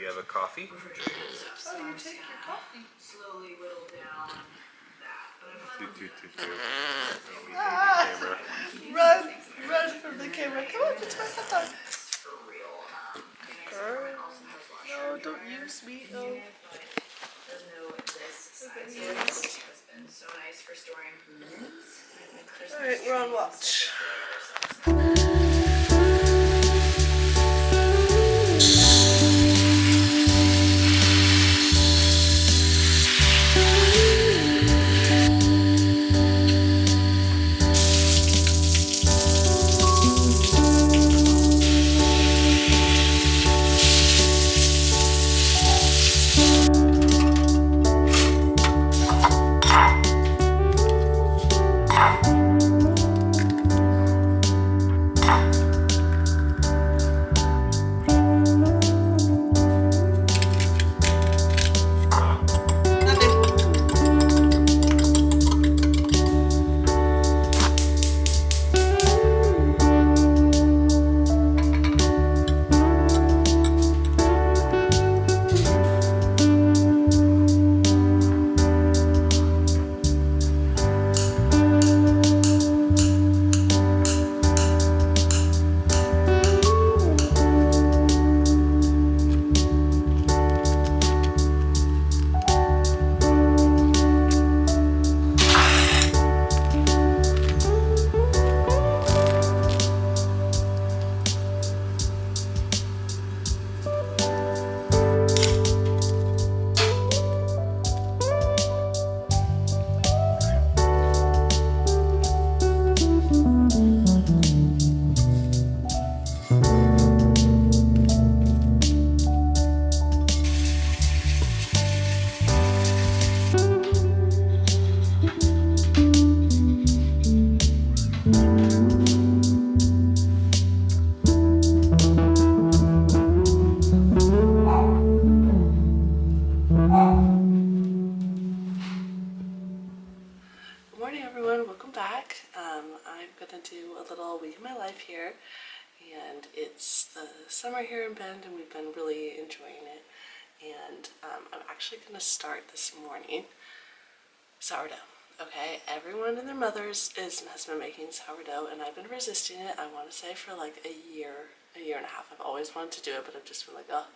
you have a coffee? Oh, you take your coffee. Slowly whittle down that. Run from the camera. Come on, it's my hot dog. Girl. No, don't use me. Oh. Alright, we're on watch. Good morning, everyone. Welcome back. I'm gonna do a little week of my life here, and it's the summer here in Bend, and we've been really enjoying it. And I'm actually gonna start this morning sourdough. Okay, everyone and their mothers has been making sourdough, and I've been resisting it. I want to say for like a year and a half. I've always wanted to do it, but I've just been like, oh,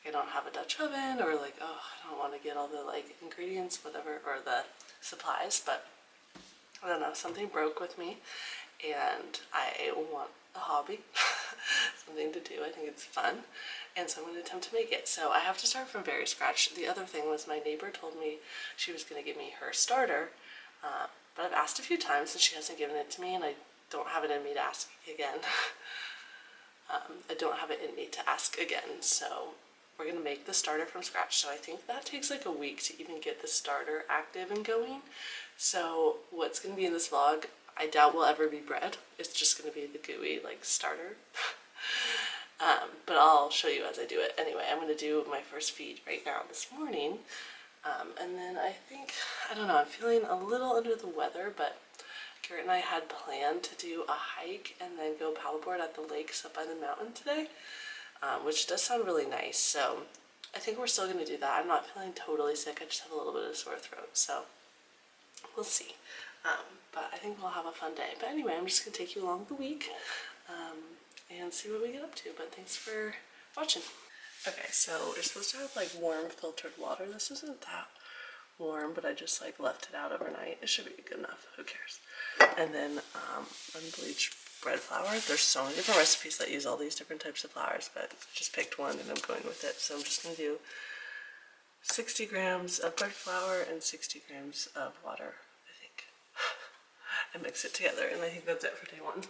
I don't have a Dutch oven, or like, oh, I don't want to get all the like ingredients, whatever, or the supplies. But I don't know, something broke with me, and I want a hobby, something to do. I think it's fun, and so I'm going to attempt to make it. So I have to start from very scratch. The other thing was my neighbor told me she was going to give me her starter, but I've asked a few times and she hasn't given it to me, and I don't have it in me to ask again. I don't have it in me to ask again, so we're going to make the starter from scratch. So I think that takes like a week to even get the starter active and going. So what's going to be in this vlog, I doubt will ever be bread. It's just going to be the gooey like starter. But I'll show you as I do it. Anyway, I'm going to do my first feed right now this morning. And then I don't know, I'm feeling a little under the weather, but Garrett and I had planned to do a hike and then go paddleboard at the lakes up by the mountain today, which does sound really nice. So I think we're still going to do that. I'm not feeling totally sick. I just have a little bit of a sore throat, so we'll see. But I think we'll have a fun day. But anyway, I'm just going to take you along the week and see what we get up to. But thanks for watching. Okay, so you're supposed to have like warm filtered water. This isn't that warm, but I just like left it out overnight. It should be good enough. Who cares? And then unbleached bread flour. There's so many different recipes that use all these different types of flours, but I just picked one and I'm going with it. So I'm just going to do 60 grams of bread flour and 60 grams of water, I think. I mix it together, and I think that's it for day one.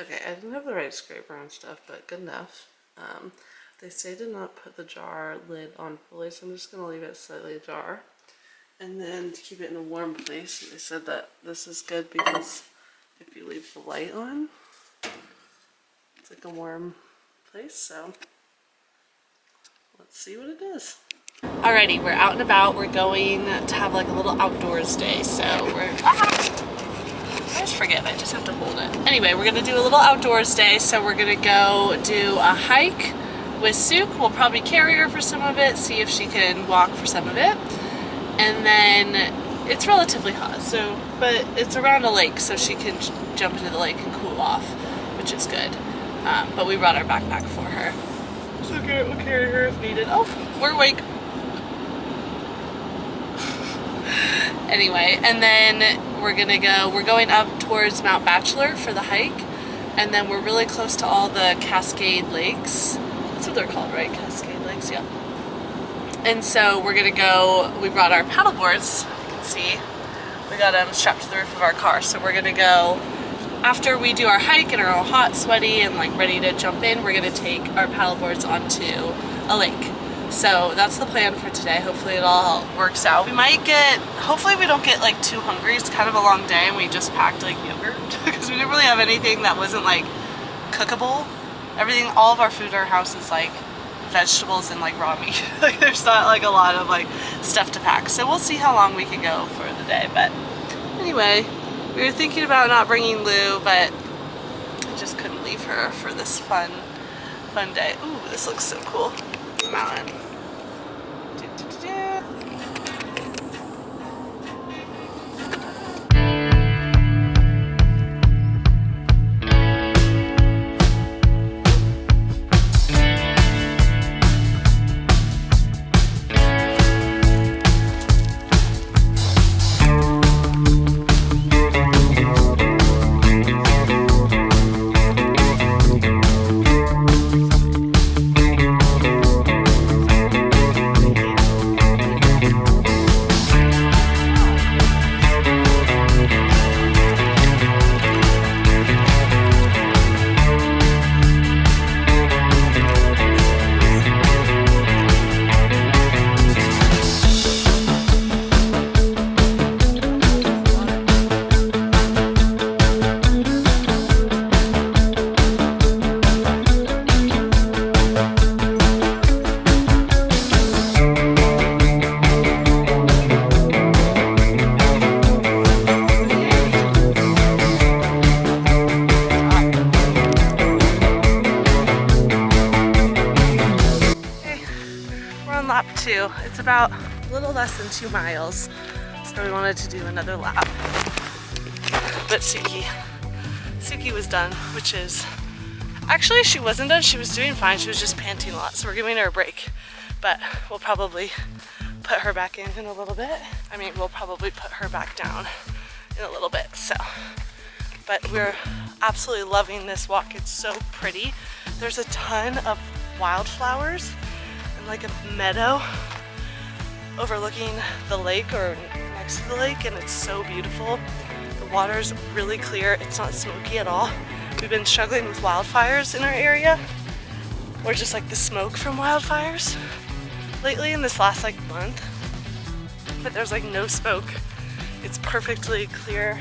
Okay, I didn't have the right scraper and stuff, but good enough. They say to not put the jar lid on fully, so I'm just going to leave it slightly ajar. And then to keep it in a warm place, they said that this is good because if you leave the light on, it's like a warm place, so let's see what it is. Alrighty, we're out and about. We're going to have like a little outdoors day, so we're... I just forget, I just have to hold it. Anyway, we're gonna do a little outdoors day, so we're gonna go do a hike with Suk. We'll probably carry her for some of it, see if she can walk for some of it. And then it's relatively hot, so, but it's around a lake, so she can jump into the lake and cool off, which is good. But we brought our backpack for her. So we'll carry her if needed. Oh, we're awake. Anyway, and then we're going up towards Mount Bachelor for the hike, and then we're really close to all the Cascade lakes. That's what they're called, right? Cascade lakes, yeah. And so we're gonna go, we brought our paddle boards, you can see. We got them strapped to the roof of our car, so we're gonna go, after we do our hike and are all hot, sweaty, and like ready to jump in, we're gonna take our paddle boards onto a lake. So that's the plan for today. Hopefully it all works out. We might get, hopefully we don't get like too hungry. It's kind of a long day and we just packed like yogurt because we didn't really have anything that wasn't like cookable. Everything, all of our food in our house is like vegetables and like raw meat. Like there's not like a lot of like stuff to pack. So we'll see how long we can go for the day. But anyway, we were thinking about not bringing Lou, but I just couldn't leave her for this fun day. Ooh, this looks so cool. The mountain. Lap 2. It's about a little less than 2 miles, so we wanted to do another lap. But Suki was done, which is, actually she wasn't done, she was doing fine, she was just panting a lot, so we're giving her a break. But we'll probably put her back in a little bit. I mean, we'll probably put her back down in a little bit, so. But we're absolutely loving this walk. It's so pretty. There's a ton of wildflowers and like a meadow overlooking the lake or next to the lake, and it's so beautiful. The water's really clear. It's not smoky at all. We've been struggling with wildfires in our area, or just like the smoke from wildfires lately in this last like month, but there's like no smoke. It's perfectly clear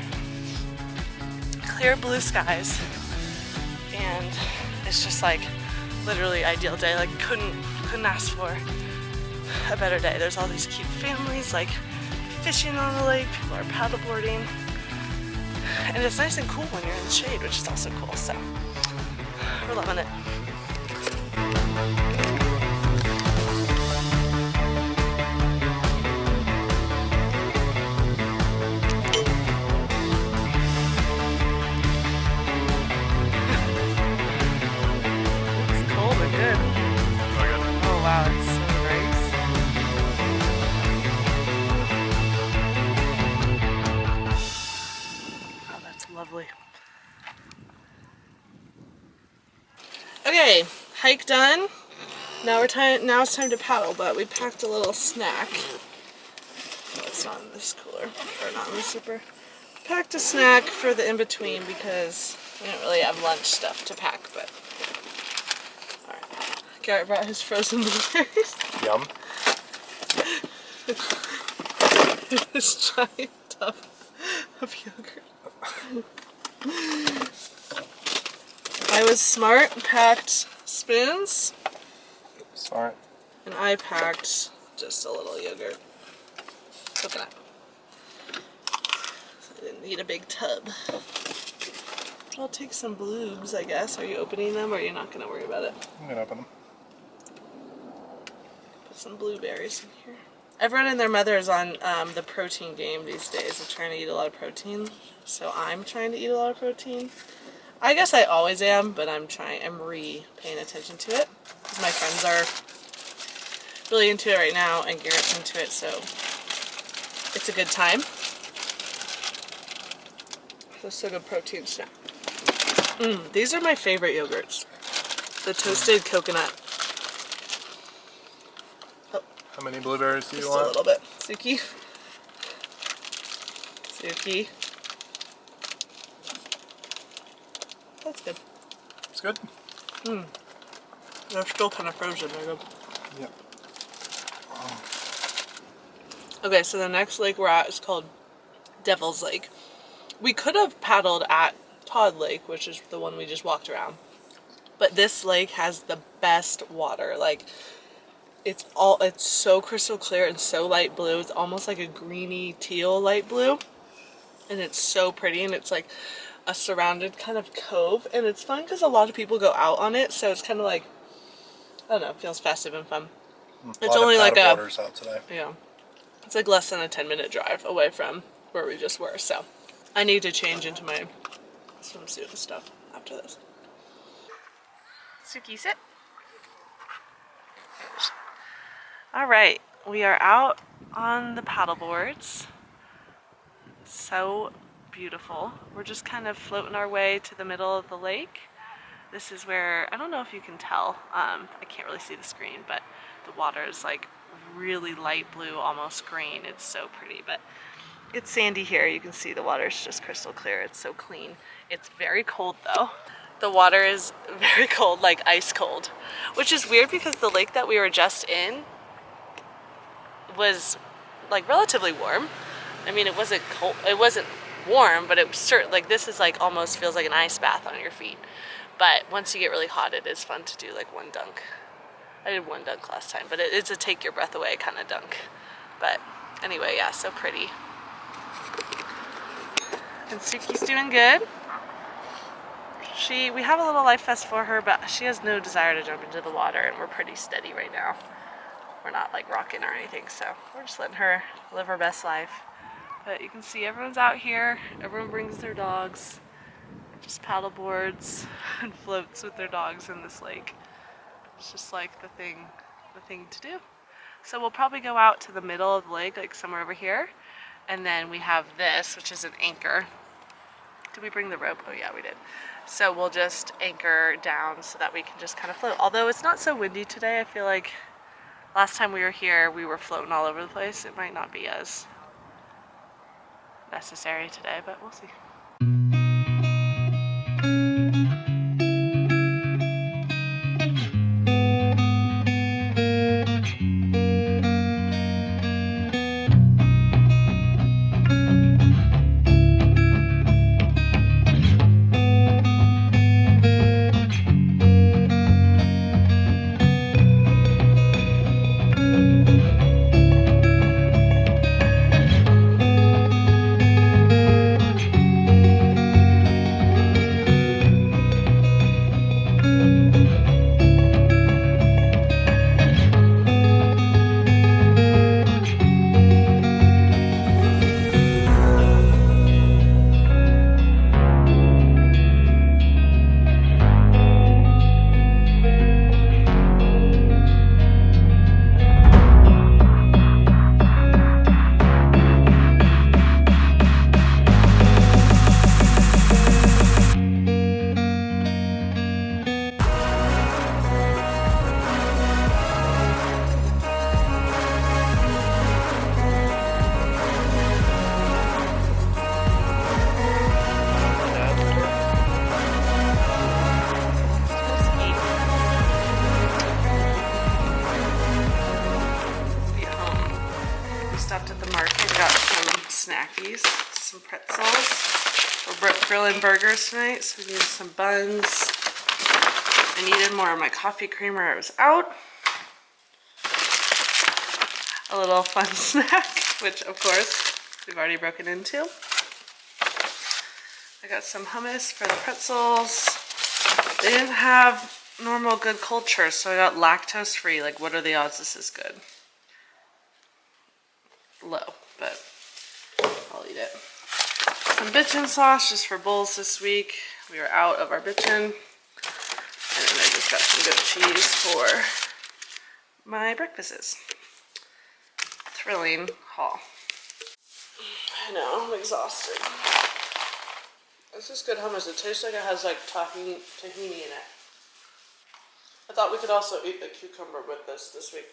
blue skies, and it's just like literally ideal day. Like couldn't ask for a better day. There's all these cute families like fishing on the lake, people are paddleboarding, and it's nice and cool when you're in the shade, which is also cool. So we're loving it. Wow, it's so nice. Oh, that's lovely. Okay, hike done. Now it's time to paddle, but we packed a little snack. Oh, it's not in this cooler, or not in the zipper. Packed a snack for the in-between because we didn't really have lunch stuff to pack, but Garrett brought his frozen blueberries. Yum. This giant tub of yogurt. I was smart, packed spoons. Smart. And I packed just a little yogurt. Coconut. So I didn't need a big tub. I'll take some bloobs, I guess. Are you opening them, or are you not going to worry about it? I'm going to open them. Put some blueberries in here. Everyone and their mother is on the protein game these days. They're trying to eat a lot of protein. So I'm trying to eat a lot of protein. I guess I always am, but I'm paying attention to it. Because my friends are really into it right now, and Garrett's into it, so it's a good time. Just a good protein snack. These are my favorite yogurts. The toasted coconut. Oh, how many blueberries do you want? Just a little bit. Suki. Suki. That's good. It's good? They're still kind of frozen. They're good. Yep. Oh. Okay, so the next lake we're at is called Devil's Lake. We could have paddled at Todd Lake, which is the one we just walked around. But this lake has the best water. Like, it's so crystal clear and so light blue. It's almost like a greeny teal light blue. And it's so pretty, and it's like a surrounded kind of cove, and it's fun because a lot of people go out on it, so it's kind of like, I don't know, it feels festive and fun. It's only like waters out today. Yeah, it's like less than a 10-minute drive away from where we just were, so I need to change into my swimsuit and stuff after this. Suki, sit. All right, we are out on the paddle boards. It's so beautiful. We're just kind of floating our way to the middle of the lake. This is where, I don't know if you can tell, I can't really see the screen, but the water is like really light blue, almost green. It's so pretty, but it's sandy here. You can see the water is just crystal clear. It's so clean. It's very cold though. The water is very cold, like ice cold, which is weird because the lake that we were just in was like relatively warm. I mean, it wasn't cold, it wasn't warm, but it was certain, like this is like almost feels like an ice bath on your feet. But once you get really hot, it is fun to do like one dunk. I did one dunk last time, but it's a take your breath away kind of dunk. But anyway, yeah, so pretty. And Suki's doing good. We have a little life vest for her, but she has no desire to jump into the water, and we're pretty steady right now. We're not like rocking or anything, so we're just letting her live her best life. But you can see everyone's out here. Everyone brings their dogs, just paddle boards and floats with their dogs in this lake. It's just like the thing to do. So we'll probably go out to the middle of the lake, like somewhere over here. And then we have this, which is an anchor. Did we bring the rope? Oh yeah, we did. So we'll just anchor down so that we can just kind of float. Although it's not so windy today, I feel like last time we were here, we were floating all over the place. It might not be as necessary today, but we'll see. Snackies, some pretzels. We're grilling burgers tonight, so we need some buns. I needed more of my coffee creamer. It was out. a little fun snack, which of course we've already broken into. I got some hummus for the pretzels. They didn't have normal good culture, so I got lactose free. Like, what are the odds this is good? Low, but I'll eat it. Some bitchin sauce just for bowls this week. We are out of our bitchin. And then I just got some goat cheese for my breakfasts. Thrilling haul. I know, I'm exhausted. This is good hummus. It tastes like it has like tahini in it. I thought we could also eat the cucumber with this week.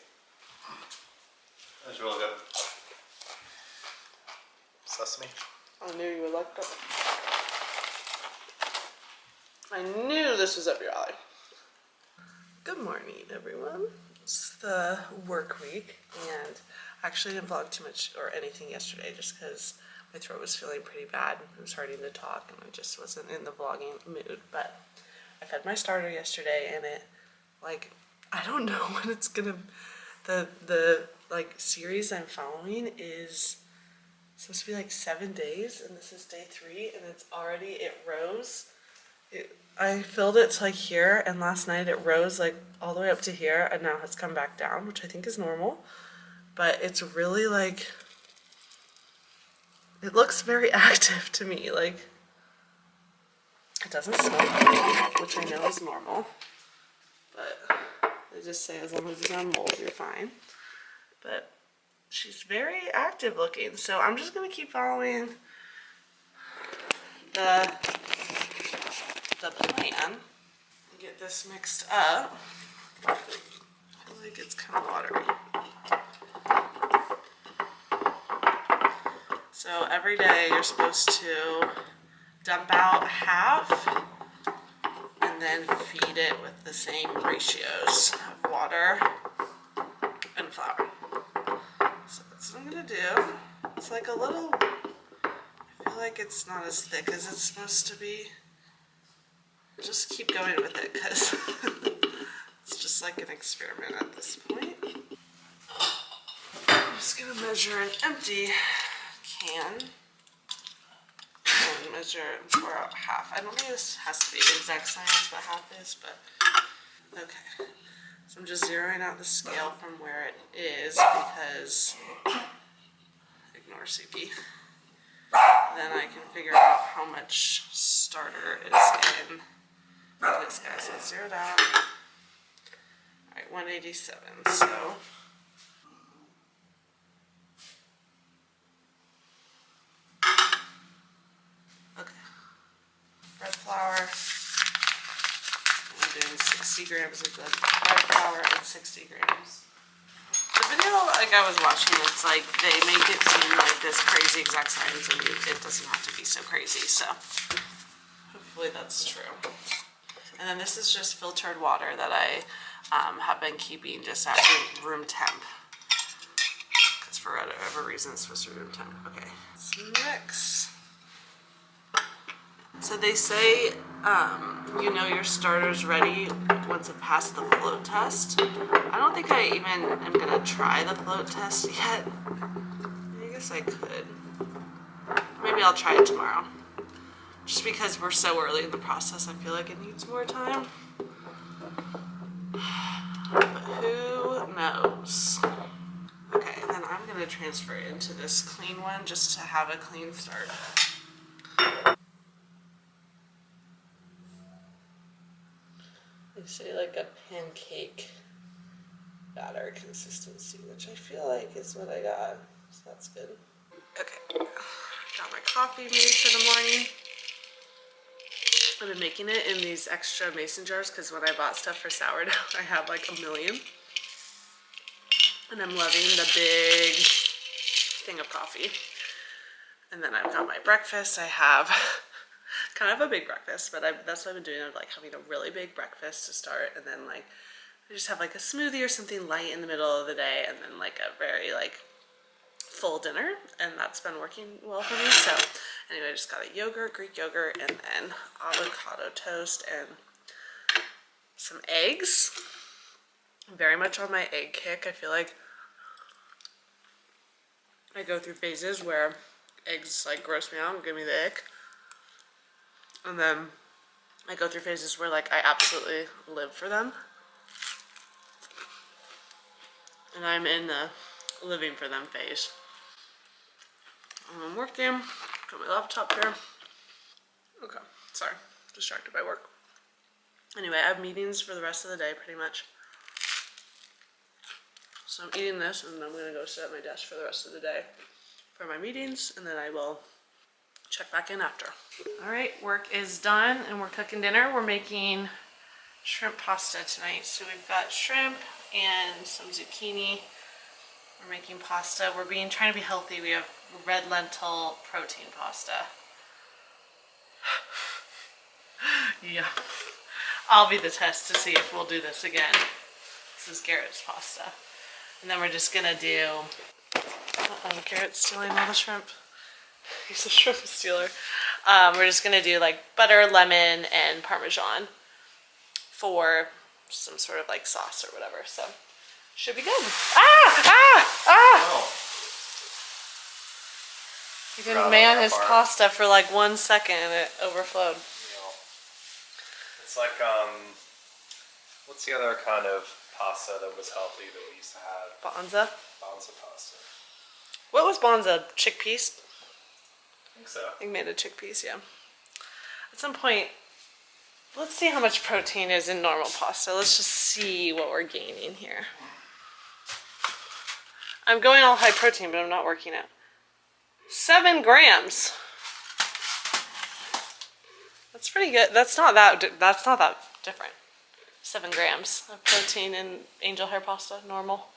That's really good. Sesame. I knew you would like that. I knew this was up your alley. Good morning, everyone. It's the work week, and I actually didn't vlog too much or anything yesterday just because my throat was feeling pretty bad. I was starting to talk, and I just wasn't in the vlogging mood. But I fed my starter yesterday, and it, like, I don't know when it's gonna. The like series I'm following is supposed to be like 7 days, and this is day 3, and it's already, it rose. I filled it to like here, and last night it rose like all the way up to here, and now has come back down, which I think is normal. But it's really like, it looks very active to me. Like, it doesn't smell funny, which I know is normal. But they just say as long as it's not mold, you're fine. But she's very active looking, so I'm just gonna keep following the plan and get this mixed up. I feel like it's kind of watery. So every day you're supposed to dump out half and then feed it with the same ratios of water and flour. So that's what I'm gonna do. It's like a little, I feel like it's not as thick as it's supposed to be. Just keep going with it because it's just like an experiment at this point. I'm just gonna measure an empty can and measure and pour out half. I don't think this has to be the exact science, but half is, but okay. So I'm just zeroing out the scale from where it is because, ignore CP. Then I can figure out how much starter is in this guy. So it's zeroed out. Alright, 187. So okay. Bread flour. I'm doing 60 grams of bread flour and 60 grams. The video like I was watching, it's like they make it seem like this crazy exact science, and it doesn't have to be so crazy. So hopefully that's true. And then this is just filtered water that I have been keeping just at room temp. Because for whatever reason it's supposed to be room temp. Okay, let's mix. So they say you know your starter's ready once it passed the float test. I don't think I even am gonna try the float test yet. I guess I could. Maybe I'll try it tomorrow. Just because we're so early in the process, I feel like it needs more time. But who knows? Okay, and then I'm gonna transfer it into this clean one just to have a clean start. They say like a pancake batter consistency, which I feel like is what I got, so that's good. Okay, got my coffee made for the morning. I've been making it in these extra mason jars because when I bought stuff for sourdough, I have like a million. And I'm loving the big thing of coffee. And then I've got my breakfast. I have kind of a big breakfast, but that's what I've been doing. I'm like having a really big breakfast to start, and then like I just have like a smoothie or something light in the middle of the day, and then like a very like full dinner, and that's been working well for me. So anyway, I just got a yogurt, Greek yogurt, and then avocado toast and some eggs. I'm very much on my egg kick. I feel like I go through phases where eggs like gross me out and give me the ick. And then I go through phases where like I absolutely live for them. And I'm in the living for them phase. And I'm working, got my laptop here. Okay, sorry, distracted by work. Anyway, I have meetings for the rest of the day pretty much. So I'm eating this and I'm gonna go sit at my desk for the rest of the day for my meetings, and then I will check back in after. All right, work is done and we're cooking dinner. We're making shrimp pasta tonight. So we've got shrimp and some zucchini. We're making pasta. We're trying to be healthy. We have red lentil protein pasta. Yeah. I'll be the test to see if we'll do this again. This is Garrett's pasta. And then we're just gonna do, Garrett's stealing all the shrimp. He's a shrimp stealer. We're just gonna do like butter, lemon, and Parmesan for some sort of like sauce or whatever. So should be good. Oh. He didn't man his pasta for like 1 second and it overflowed. It's like, what's the other kind of pasta that was healthy that we used to have? Bonza? Bonza pasta. What was Bonza? Chickpeas? I think so. I think made of chickpeas, yeah. At some point, let's see how much protein is in normal pasta. Let's just see what we're gaining here. I'm going all high protein, but I'm not working out. 7 grams. That's pretty good. That's not that different. 7 grams of protein in angel hair pasta, normal.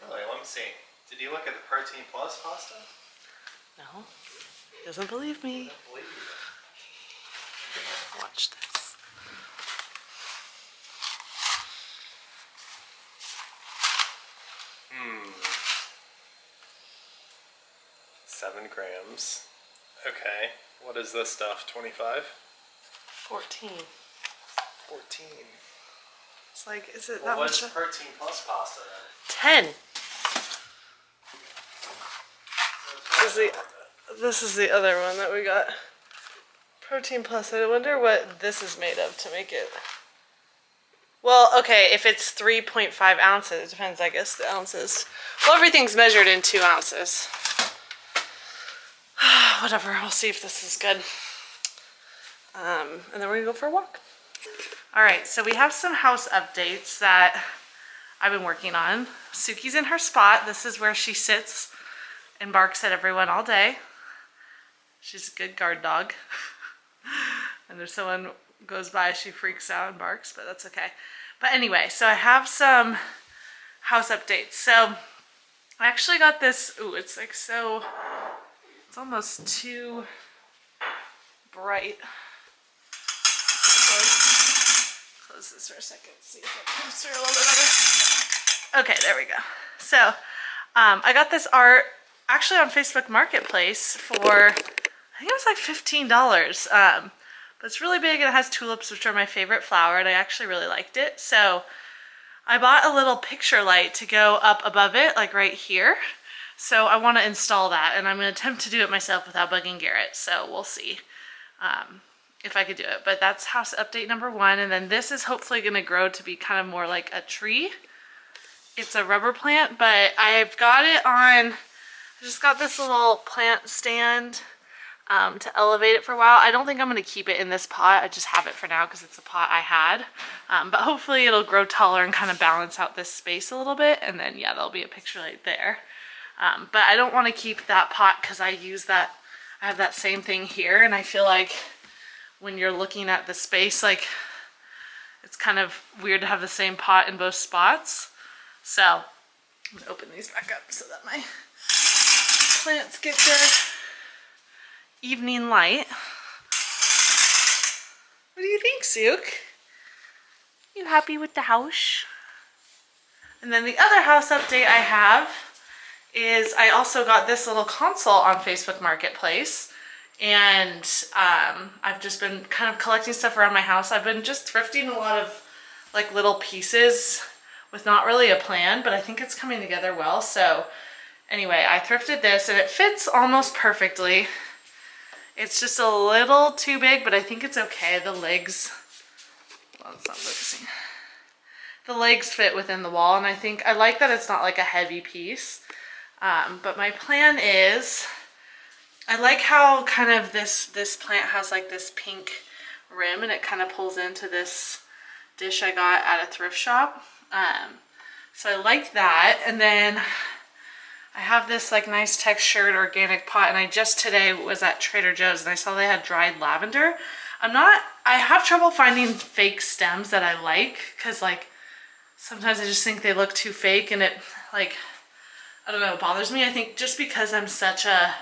Really? Let me see. Did you look at the protein plus pasta? No. Doesn't believe me. I don't believe you. Watch this. Hmm. 7 grams. Okay. What is this stuff? 25? 14. 14. It's like, is it Well, that what's much? protein plus pasta then? 10. This is the other one that we got. Protein plus. I wonder what this is made of to make it. Well, okay, if it's 3.5 ounces, it depends, I guess, the ounces. Well, everything's measured in 2 ounces. Whatever, we'll see if this is good. And then we're gonna go for a walk. All right, so we have some house updates that I've been working on. Suki's in her spot. This is where she sits and barks at everyone all day. She's a good guard dog. And if someone goes by, she freaks out and barks, but that's okay. But anyway, so I have some house updates. So I actually got this, ooh, it's like so, it's almost too bright. Close this for a second, see if it comes through a little bit better. Okay, there we go. So I got this art actually on Facebook Marketplace for, I think it was like $15. But it's really big and it has tulips, which are my favorite flower, and I actually really liked it. So I bought a little picture light to go up above it, like right here. So I want to install that, and I'm going to attempt to do it myself without bugging Garrett. So we'll see if I could do it. But that's house update number 1. And then this is hopefully going to grow to be kind of more like a tree. It's a rubber plant, but I've got it on, I just got this little plant stand to elevate it for a while. I don't think I'm going to keep it in this pot. I just have it for now because it's a pot I had. But hopefully it'll grow taller and kind of balance out this space a little bit. And then, yeah, there'll be a picture light there. But I don't want to keep that pot because I use that, I have that same thing here. And I feel like when you're looking at the space, like it's kind of weird to have the same pot in both spots. So I'm going to open these back up so that my plants get their evening light. What do you think, Sook? You happy with the house? And then the other house update I have is I also got this little console on Facebook Marketplace, and I've just been kind of collecting stuff around my house. I've been just thrifting a lot of like little pieces with not really a plan, but I think it's coming together well. So Anyway, I thrifted this and it fits almost perfectly. It's just a little too big, but I think it's okay. The legs, well, it's not focusing. The legs fit within the wall, and I think I like that it's not like a heavy piece. But my plan is, I like how kind of this plant has like this pink rim, and it kind of pulls into this dish I got at a thrift shop. So I like that. And then I have this like nice textured organic pot, and I just today was at Trader Joe's and I saw they had dried lavender. I have trouble finding fake stems that I like, because like sometimes I just think they look too fake, and it like, I don't know, it bothers me. I think just because I'm such a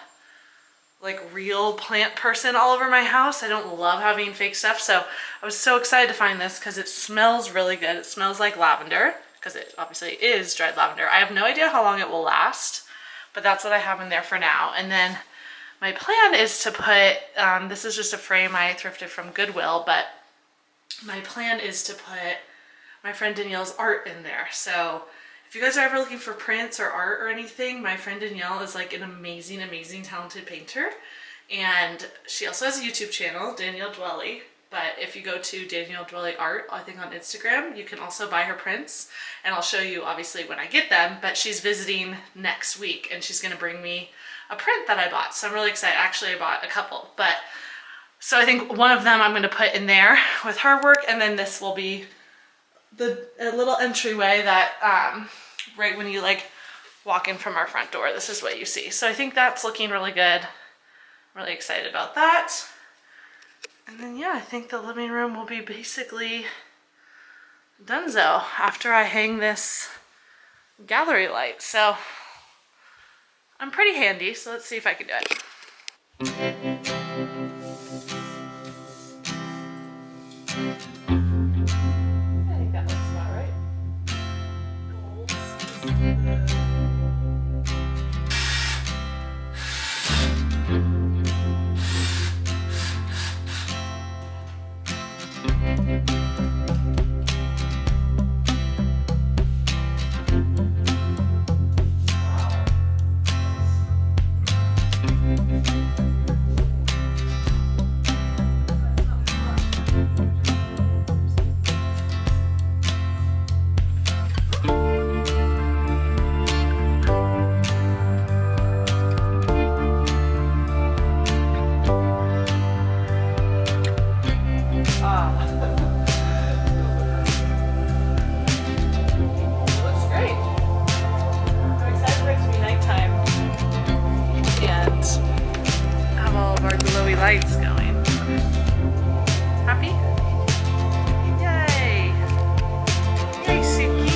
like real plant person all over my house, I don't love having fake stuff. So I was so excited to find this because it smells really good. It smells like lavender, because it obviously is dried lavender. I have no idea how long it will last, but that's what I have in there for now. And then my plan is to put, this is just a frame I thrifted from Goodwill, but my plan is to put my friend Danielle's art in there. So if you guys are ever looking for prints or art or anything, my friend Danielle is like an amazing, amazing, talented painter. And she also has a YouTube channel, Danielle Dwelly. But if you go to Danielle Dwelly Art, I think on Instagram, you can also buy her prints. And I'll show you obviously when I get them, but she's visiting next week and she's gonna bring me a print that I bought. So I'm really excited. Actually, I bought a couple, but so I think one of them I'm gonna put in there with her work, and then this will be a little entryway that right when you like walk in from our front door, this is what you see. So I think that's looking really good. I'm really excited about that. And then yeah, I think the living room will be basically donezo after I hang this gallery light. So I'm pretty handy, so let's see if I can do it. I think that looks about right. Lights going. Happy? Yay! Yay, Suki!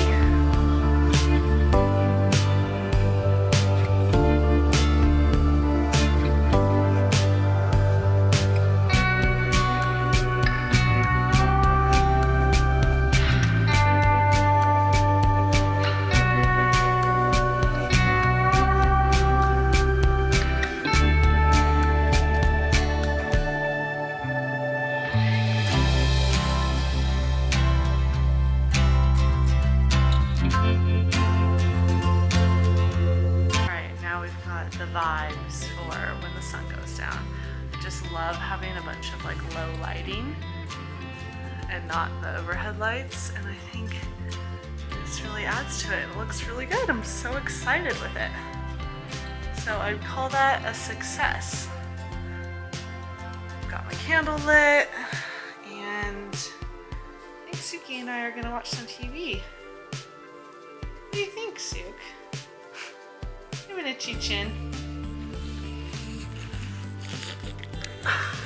The vibes for when the sun goes down. I just love having a bunch of like low lighting and not the overhead lights, and I think this really adds to it. It looks really good. I'm so excited with it. So I'd call that a success. Got my candle lit, and I think Suki and I are gonna watch some TV. What do you think, Suk? Give it a chin.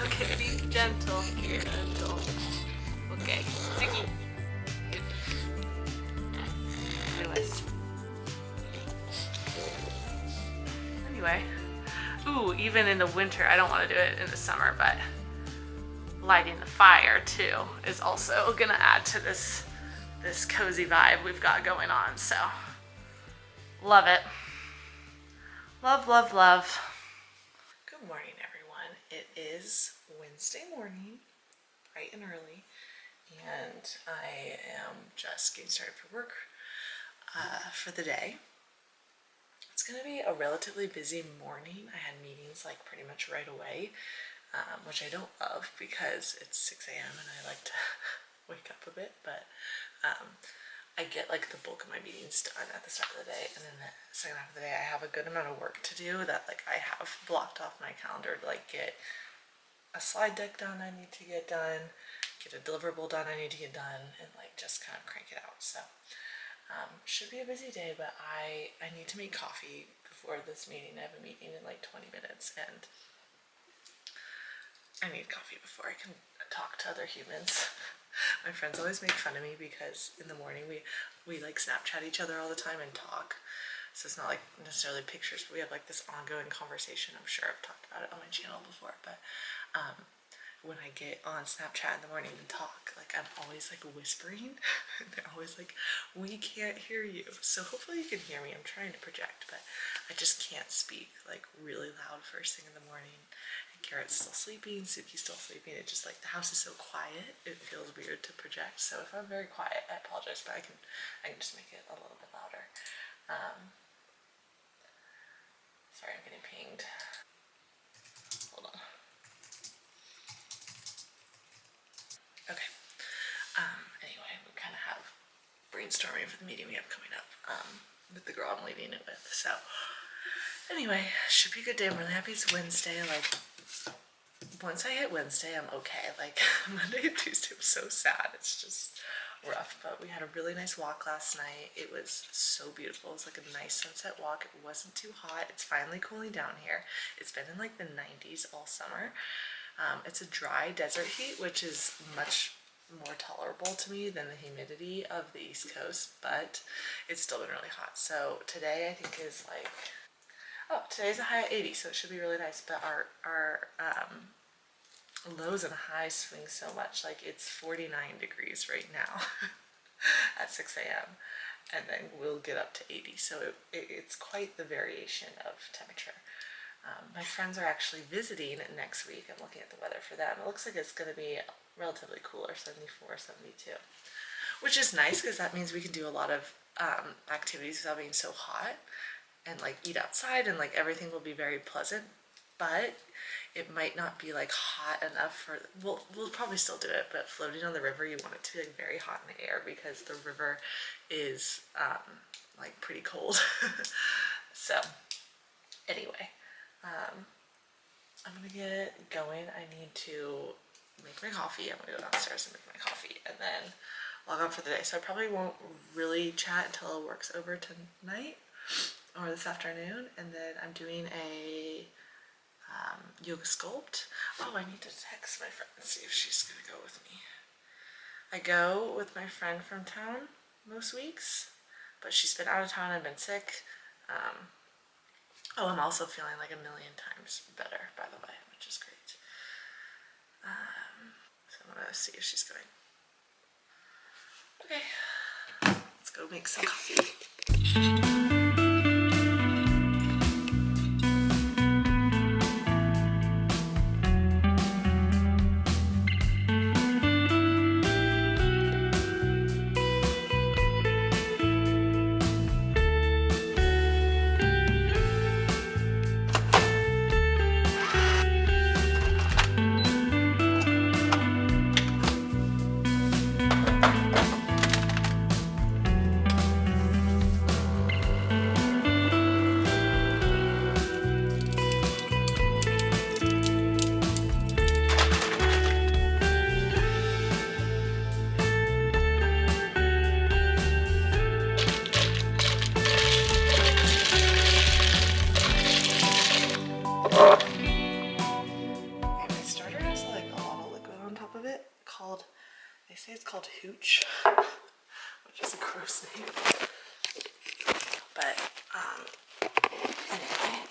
Okay, be gentle. Gentle. Okay, Suki. Lewis. Anyway. Ooh, even in the winter, I don't want to do it in the summer, but lighting the fire too is also gonna add to this cozy vibe we've got going on. So love it. Love, love, love. Good morning, everyone. It is Wednesday morning, bright and early, and I am just getting started for work for the day. It's gonna be a relatively busy morning. I had meetings like pretty much right away, which I don't love because it's 6 a.m. and I like to wake up a bit, but I get like the bulk of my meetings done at the start of the day, and then the second half of the day I have a good amount of work to do that like I have blocked off my calendar to like get a slide deck done I need to get done, get a deliverable done I need to get done, and like just kind of crank it out. So should be a busy day, but I need to make coffee before this meeting. I have a meeting in like 20 minutes and I need coffee before I can talk to other humans. My friends always make fun of me because in the morning we like Snapchat each other all the time and talk. So it's not like necessarily pictures, but we have like this ongoing conversation. I'm sure I've talked about it on my channel before, but when I get on Snapchat in the morning and talk, like I'm always like whispering and they're always like, we can't hear you. So hopefully you can hear me. I'm trying to project, but I just can't speak like really loud first thing in the morning. And Garrett's still sleeping, Suki's still sleeping. It just like the house is so quiet, it feels weird to project. So if I'm very quiet, I apologize, but I can just make it a little bit louder. Sorry, I'm getting pinged. Hold on. Okay. Anyway, we kind of have brainstorming for the meeting we have coming up with the girl I'm leading it with. So anyway, should be a good day. I'm really happy it's Wednesday. Like once I hit Wednesday, I'm okay. Like Monday and Tuesday was so sad. It's just rough, but we had a really nice walk last night. It was so beautiful. It was like a nice sunset walk. It wasn't too hot. It's finally cooling down here. It's been in like the 90s all summer. It's a dry desert heat, which is much more tolerable to me than the humidity of the East Coast, but it's still been really hot. So today I think is like, oh, today's a high of 80, so it should be really nice, but our lows and highs swing so much. Like it's 49 degrees right now at 6 a.m. and then we'll get up to 80, so it's quite the variation of temperature. My friends are actually visiting next week. I'm looking at the weather for them. It looks like it's going to be relatively cooler, 74, 72, which is nice because that means we can do a lot of activities without being so hot and like eat outside, and like everything will be very pleasant, but it might not be like hot enough for, we'll probably still do it, but floating on the river, you want it to be like very hot in the air because the river is like pretty cold. So anyway, I'm gonna get going. I need to make my coffee. I'm gonna go downstairs and make my coffee and then log on for the day. So I probably won't really chat until work's over tonight or this afternoon, and then I'm doing a yoga sculpt. Oh, I need to text my friend and see if she's gonna go with me. I go with my friend from town most weeks, but she's been out of town and been sick. Oh, I'm also feeling like a million times better, by the way, which is great. So I'm gonna see if she's going. Okay, let's go make some coffee. They say it's called hooch, which is a gross name. But anyway,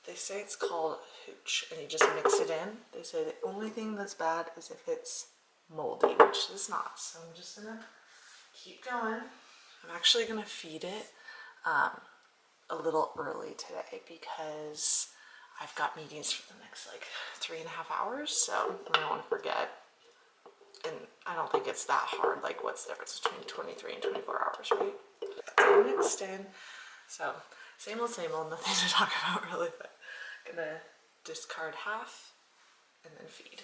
they say it's called hooch, and you just mix it in. They say the only thing that's bad is if it's moldy, which is not. So I'm just gonna keep going. I'm actually gonna feed it a little early today because I've got meetings for the next like 3.5 hours, so I don't want to forget. And I don't think it's that hard. Like, what's the difference between 23 and 24 hours, right? That's all mixed in. So Same old, nothing to talk about really, but I'm gonna discard half and then feed.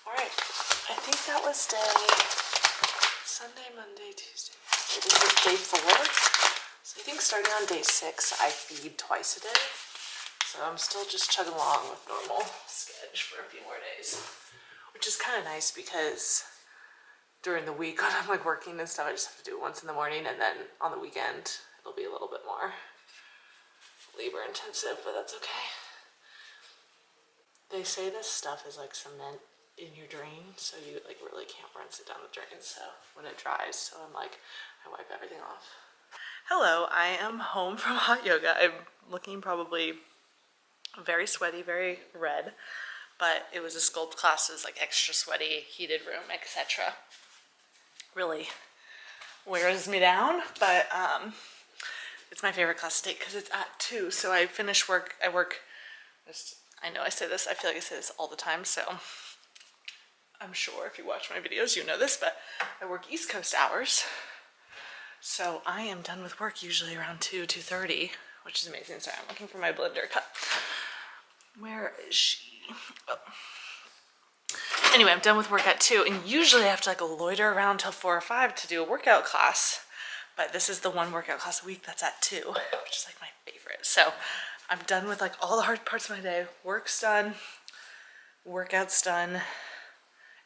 Alright, I think that was Sunday, Monday, Tuesday. This is day 4. So I think starting on day 6, I feed twice a day. So I'm still just chugging along with normal sketch for a few more days, which is kind of nice because during the week when I'm like working and stuff, I just have to do it once in the morning, and then on the weekend it'll be a little bit more labor intensive, but that's okay. They say this stuff is like cement in your drain, so you like really can't rinse it down the drain, so when it dries, so I'm like, I wipe everything off. Hello, I am home from hot yoga. I'm looking probably very sweaty, very red, but it was a sculpt class. It was like extra sweaty, heated room, etc. Really wears me down, but it's my favorite class to take because it's at 2. So I finish work. I know I say this. I feel like I say this all the time. So I'm sure if you watch my videos, you know this, but I work East Coast hours. So I am done with work usually around 2:30, which is amazing. Sorry, I'm looking for my blender cup. Where is she? Oh. Anyway, I'm done with work at 2, and usually I have to like loiter around till 4 or 5 to do a workout class. But this is the one workout class a week that's at 2, which is like my favorite. So I'm done with like all the hard parts of my day. Work's done, workout's done,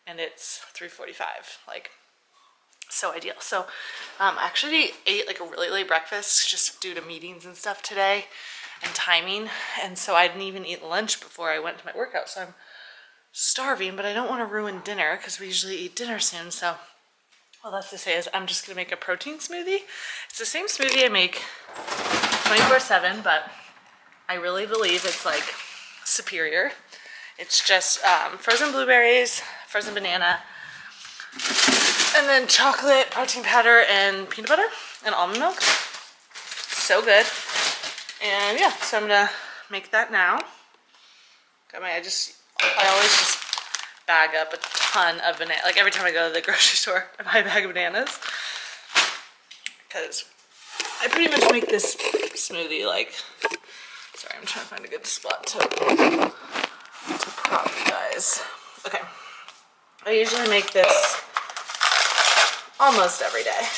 and it's 3:45. Like, so ideal. So I actually ate like a really late breakfast just due to meetings and stuff today and timing, and so I didn't even eat lunch before I went to my workout. So I'm starving, but I don't want to ruin dinner because we usually eat dinner soon. So all that's to say is I'm just gonna make a protein smoothie. It's the same smoothie I make 24/7, but I really believe it's like superior. It's just frozen blueberries, frozen banana, and then chocolate, protein powder, and peanut butter, and almond milk. So good. And yeah, so I'm gonna make that now. Got my, I always just bag up a ton of banana. Like every time I go to the grocery store, I buy a bag of bananas. Because I pretty much make this smoothie like, sorry, I'm trying to find a good spot to prop you guys. Okay. I usually make this almost every day.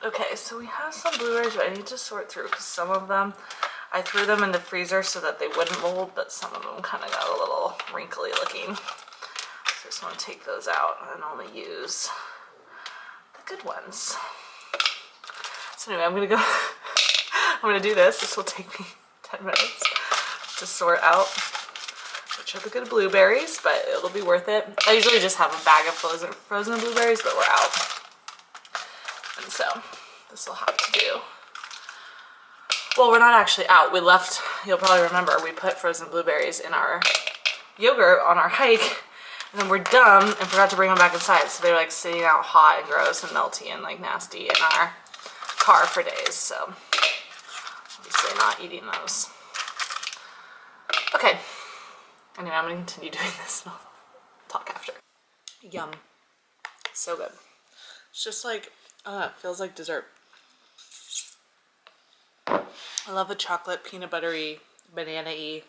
Okay, so we have some blueberries, but I need to sort through because some of them, I threw them in the freezer so that they wouldn't mold, but some of them kind of got a little wrinkly looking. So I just want to take those out and only use the good ones. So anyway, I'm gonna do this. This will take me 10 minutes to sort out which are the good blueberries, but it'll be worth it. I usually just have a bag of frozen blueberries, but we're out. And so this will have to do. Well, we're not actually out. We left, you'll probably remember, we put frozen blueberries in our yogurt on our hike, and then we're dumb and forgot to bring them back inside. So they were like sitting out hot and gross and melty and like nasty in our car for days. So obviously not eating those. Okay. Anyway, I'm gonna continue doing this and I'll talk after. Yum. So good. It's just like, it feels like dessert. I love the chocolate, peanut buttery, banana-y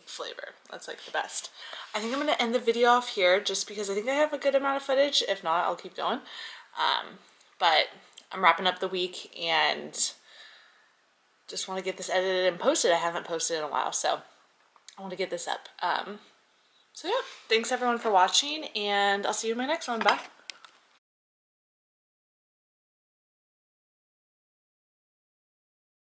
flavor. That's like the best. I think I'm going to end the video off here just because I think I have a good amount of footage. If not, I'll keep going. But I'm wrapping up the week and just want to get this edited and posted. I haven't posted in a while, so I want to get this up. So yeah, thanks everyone for watching, and I'll see you in my next one. Bye.